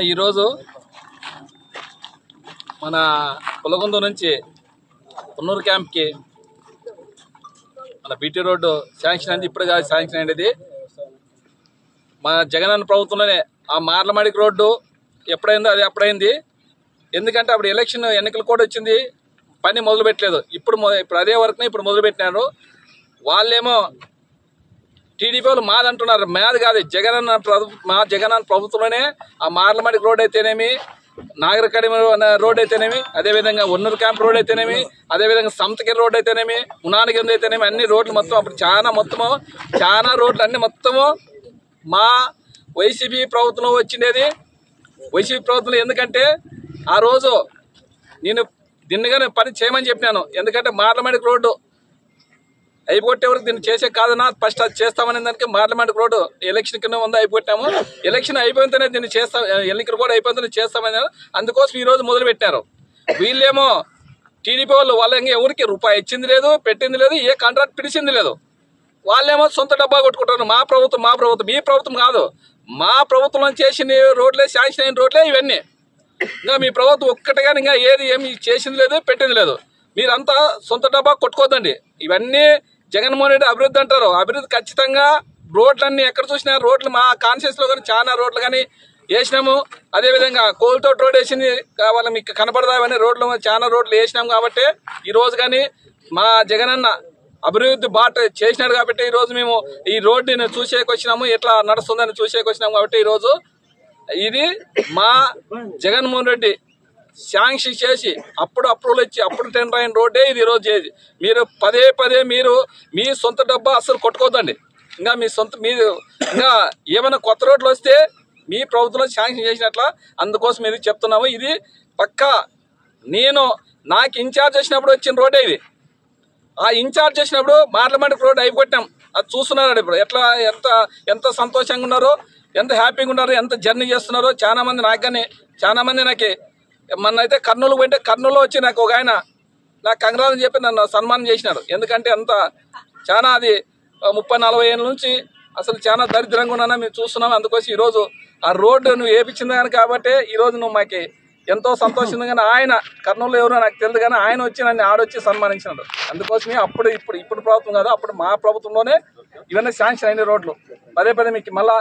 ఈరోజు మన పులగొందు నుంచి పొన్నూరు క్యాంప్కి మన బీటీ రోడ్డు శాంక్షన్ అయింది. ఇప్పుడు కాదు శాంక్షన్ అయ్యేది. మా జగనన్న ప్రభుత్వంలోనే ఆ మార్లమాడికి రోడ్డు ఎప్పుడైందో అది అప్పుడైంది. ఎందుకంటే అప్పుడు ఎన్నికలు కూడా వచ్చింది, పని మొదలు పెట్టలేదు. ఇప్పుడు అదే వర్క్ని ఇప్పుడు మొదలు పెట్టినారు. వాళ్ళేమో టీడీపీ వాళ్ళు మాదంటున్నారు. మాది కాదు, మా జగనన్న ప్రభుత్వంలోనే ఆ మార్లమాడికి రోడ్ అయితేనేమి, నాగరకడి రోడ్ అయితేనేమి, అదేవిధంగా ఒన్నూరు క్యాంప్ రోడ్ అయితేనేమి, అదేవిధంగా సంతగిరి రోడ్ అయితేనేమి, మునానగిరి అయితేనేమి, అన్ని రోడ్లు మొత్తం అప్పుడు చాలా రోడ్లు అన్ని మొత్తము మా వైసీపీ ప్రభుత్వంలో వచ్చిండేది. వైసీపీ ప్రభుత్వంలో ఎందుకంటే ఆ రోజు నేను దీన్నిగానే పని చేయమని చెప్పినాను. ఎందుకంటే మార్లమాడికి రోడ్డు అయిపోతే వరకు దీన్ని చేసే కాదన్నా, ఫస్ట్ అది చేస్తామనే దానికి మార్లమాడికి రోడ్డు ఎలక్షన్ కింద ఉందా అయిపోతాము. ఎలక్షన్ అయిపోతేనే దీన్ని చేస్తాం, ఎన్నికలు కూడా అయిపోతేనే చేస్తామని అందుకోసం ఈరోజు మొదలు పెట్టారు. వీళ్ళేమో టీడీపీ వాళ్ళ ఎవరికి రూపాయి ఇచ్చింది లేదు, పెట్టింది లేదు, ఏ కాంట్రాక్ట్ పిలిచింది లేదు. వాళ్ళేమో సొంత డబ్బా కొట్టుకుంటారు. మా ప్రభుత్వం మీ ప్రభుత్వం కాదు, మా ప్రభుత్వంలో చేసిన రోడ్లే, శాంక్షన్ అయిన రోడ్లే ఇవన్నీ. ఇంకా మీ ప్రభుత్వం ఒక్కటిగా ఇంకా ఏమి చేసింది లేదు, పెట్టింది లేదు. మీరంతా సొంత డబ్బా కొట్టుకోద్దండి. ఇవన్నీ జగన్మోహన్ రెడ్డి అభివృద్ధి అంటారు. అభివృద్ధి ఖచ్చితంగా రోడ్లన్నీ ఎక్కడ చూసినా రోడ్లు మా కాన్షియస్లో కానీ చాలా రోడ్లు కానీ వేసినాము. అదేవిధంగా కోల్తోటి రోడ్ వేసింది కావాలి మీకు కనపడదా, అవన్నీ రోడ్లు చాలా రోడ్లు వేసినాము. కాబట్టి ఈరోజు కానీ మా జగనన్న అభివృద్ధి బాట చేసినాడు కాబట్టి ఈరోజు మేము ఈ రోడ్డుని చూసేకి వచ్చినాము, ఎట్లా నడుస్తుందని చూసేకి వచ్చినాము. కాబట్టి ఈరోజు ఇది మా జగన్మోహన్ రెడ్డి శాంక్షన్ చేసి అప్పుడు అప్రూవల్ ఇచ్చి అప్పుడు టెండర్ అయిన రోడ్డే ఇది ఈరోజు చేసి. మీరు పదే మీరు మీ సొంత డబ్బా అస్సలు కొట్టుకోవద్దండి. ఇంకా మీరు ఇంకా ఏమైనా కొత్త రోడ్లు వస్తే మీ ప్రభుత్వంలో శాంక్షన్ చేసినట్ల, అందుకోసం ఇది చెప్తున్నాము. ఇది పక్కా నాకు ఇన్ఛార్జ్ చేసినప్పుడు వచ్చిన రోడ్డే ఇది. ఆ ఇన్ఛార్జ్ చేసినప్పుడు మార్లమాడికి రోడ్ అయిపోయాం. అది చూస్తున్నారండి ఇప్పుడు ఎట్లా ఎంత సంతోషంగా ఉన్నారో, ఎంత హ్యాపీగా ఉన్నారో, ఎంత జర్నీ చేస్తున్నారో. చాలా మంది నాకు మొన్న అయితే కర్నూలు పోయింటే కర్నూలులో వచ్చి నాకు ఒక ఆయన నాకు కంగ్రాట్స్ చెప్పి నన్ను సన్మానం చేసినాడు. ఎందుకంటే చాలా అది 30-40 ఏళ్ళ నుంచి అసలు చాలా దరిద్రంగా ఉన్నాను మేము చూస్తున్నాం. అందుకోసం ఈరోజు ఆ రోడ్డు నువ్వు వేపించింది కానీ కాబట్టి ఈరోజు నువ్వు మాకు ఎంతో సంతోషంగా. కానీ ఆయన కర్నూలులో ఎవరో నాకు తెలియదు కానీ ఆయన వచ్చి నన్ను ఆడొచ్చి సన్మానించినాడు. అందుకోసమే ఇప్పుడు ప్రభుత్వం కాదు, అప్పుడు మా ప్రభుత్వంలోనే ఇవన్నీ శాంక్షన్ అయిన రోడ్లు. పదే మీకు మళ్ళా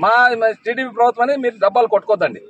మా టీడీపీ ప్రభుత్వం అని మీరు డబ్బాలు కొట్టుకోద్దండి.